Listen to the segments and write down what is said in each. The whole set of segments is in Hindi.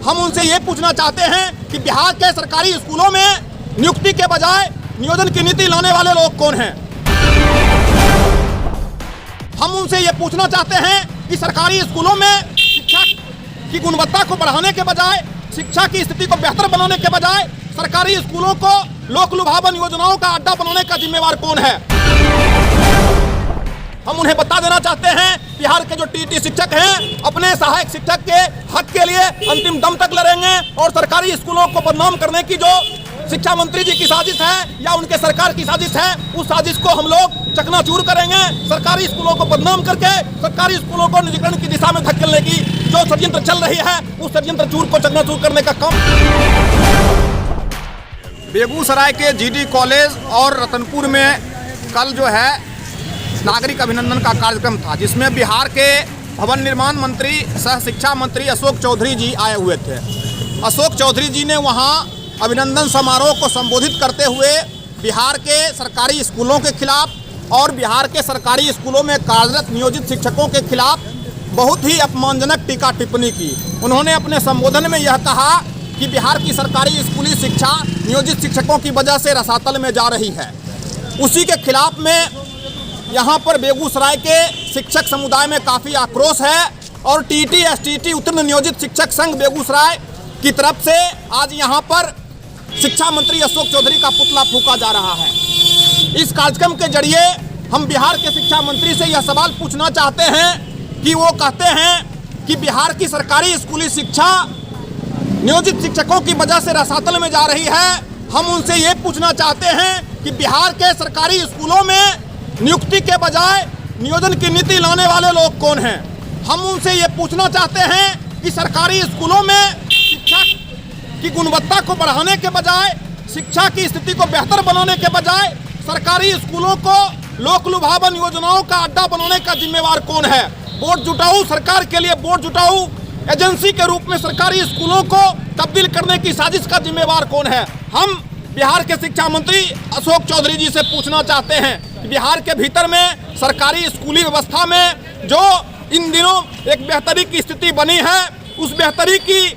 हम उनसे ये पूछना चाहते हैं कि बिहार के सरकारी स्कूलों में नियुक्ति के बजाय नियोजन की नीति लाने वाले लोग कौन हैं। हम उनसे ये पूछना चाहते हैं कि सरकारी स्कूलों में शिक्षा की गुणवत्ता को बढ़ाने के बजाय, शिक्षा की स्थिति को बेहतर बनाने के बजाय सरकारी स्कूलों को लोक लुभावन योजनाओं का अड्डा बनाने का जिम्मेवार कौन है। हम उन्हें बता देना चाहते हैं, बिहार के जो टीटी शिक्षक हैं अपने सहायक शिक्षक के हक के लिए अंतिम दम तक लड़ेंगे और सरकारी स्कूलों को बदनाम करने की जो शिक्षा मंत्री जी की साजिश है या उनके सरकार की साजिश है, उस साजिश को हम लोग चकनाचूर करेंगे। सरकारी स्कूलों को बदनाम करके सरकारी स्कूलों को निजीकरण की दिशा में धकेलने की जो षड्यंत्र चल रही है, उस षड्यंत्र चूर को चकनाचूर करने का काम। बेगूसराय के जीडी कॉलेज और रतनपुर में कल जो है नागरिक अभिनंदन का कार्यक्रम था, जिसमें बिहार के भवन निर्माण मंत्री सह शिक्षा मंत्री अशोक चौधरी जी आए हुए थे। अशोक चौधरी जी ने वहां अभिनंदन समारोह को संबोधित करते हुए बिहार के सरकारी स्कूलों के खिलाफ और बिहार के सरकारी स्कूलों में कार्यरत नियोजित शिक्षकों के खिलाफ बहुत ही अपमानजनक टीका टिप्पणी की। उन्होंने अपने संबोधन में यह कहा कि बिहार की सरकारी स्कूली शिक्षा नियोजित शिक्षकों की वजह से रसातल में जा रही है। उसी के खिलाफ में यहाँ पर बेगूसराय के शिक्षक समुदाय में काफ़ी आक्रोश है और टीटी एसटीटी उत्तीर्ण नियोजित शिक्षक संघ बेगूसराय की तरफ से आज यहाँ पर शिक्षा मंत्री अशोक चौधरी का पुतला फूंका जा रहा है। इस कार्यक्रम के जरिए हम बिहार के शिक्षा मंत्री से यह सवाल पूछना चाहते हैं कि वो कहते हैं कि बिहार की सरकारी स्कूली शिक्षा नियोजित शिक्षकों की वजह से रसातल में जा रही है। हम उनसे ये पूछना चाहते हैं कि बिहार के सरकारी स्कूलों में नियुक्ति के बजाय नियोजन की नीति लाने वाले लोग कौन हैं। हम उनसे ये पूछना चाहते हैं कि सरकारी स्कूलों में शिक्षा की गुणवत्ता को बढ़ाने के बजाय, शिक्षा की स्थिति को बेहतर बनाने के बजाय सरकारी स्कूलों को लोक लुभावन योजनाओं का अड्डा बनाने का जिम्मेवार कौन है। वोट जुटाऊ सरकार के लिए वोट जुटाऊ एजेंसी के रूप में सरकारी स्कूलों को तब्दील करने की साजिश का जिम्मेवार कौन है। हम बिहार के शिक्षा मंत्री अशोक चौधरी जी से पूछना चाहते हैं कि बिहार के भीतर में सरकारी स्कूली व्यवस्था में जो इन दिनों एक बेहतरी की स्थिति बनी है, उस बेहतरी की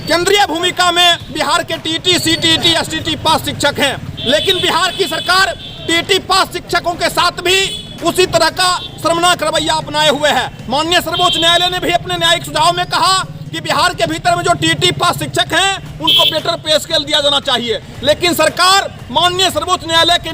केंद्रीय भूमिका में बिहार के टीटी, सीटीटी, एसटीटी पास शिक्षक हैं, लेकिन बिहार की सरकार टीटी पास शिक्षकों के साथ भी उसी तरह का शर्मनाक रवैया अपनाए हुए है। माननीय सर्वोच्च न्यायालय ने भी अपने न्यायिक सुझाव में कहा कि बिहार के भीतर में जो टीटी पास शिक्षक हैं उनको बेटर पे स्केल दिया जाना चाहिए, लेकिन सरकार माननीय सर्वोच्च न्यायालय के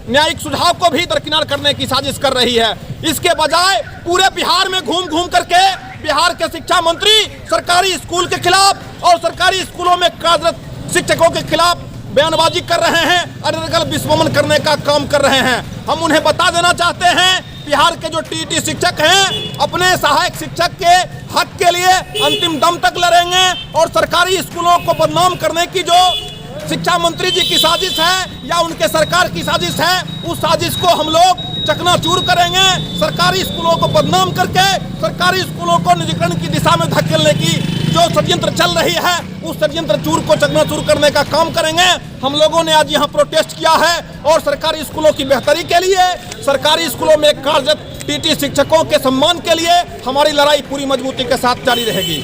न्यायिक सुझाव को भी दरकिनार करने की साजिश कर रही है। इसके बजाय पूरे बिहार में घूम घूम करके बिहार के शिक्षा मंत्री सरकारी स्कूल के खिलाफ और सरकारी स्कूलों में कार्यरत शिक्षकों के खिलाफ बयानबाजी कर रहे हैं, अरगल विस्मरण करने का काम कर रहे हैं। हम उन्हें बता देना चाहते हैं, बिहार के जो टीटी शिक्षक हैं अपने सहायक शिक्षक के हक के लिए अंतिम दम तक लड़ेंगे और सरकारी स्कूलों को बदनाम करने की जो शिक्षा मंत्री जी की साजिश है या उनके सरकार की साजिश है, उस साजिश को हम लोग चकनाचूर करेंगे। सरकारी स्कूलों को बदनाम करके सरकारी स्कूलों को निजीकरण की दिशा में धकेलने की जो षड्यंत्र चल रही है, उस षड्यंत्र चूर को चकनाचूर करने का काम करेंगे। हम लोगों ने आज यहाँ प्रोटेस्ट किया है और सरकारी स्कूलों की बेहतरी के लिए, सरकारी स्कूलों में कार्यरत टीटी शिक्षकों के सम्मान के लिए हमारी लड़ाई पूरी मजबूती के साथ जारी रहेगी।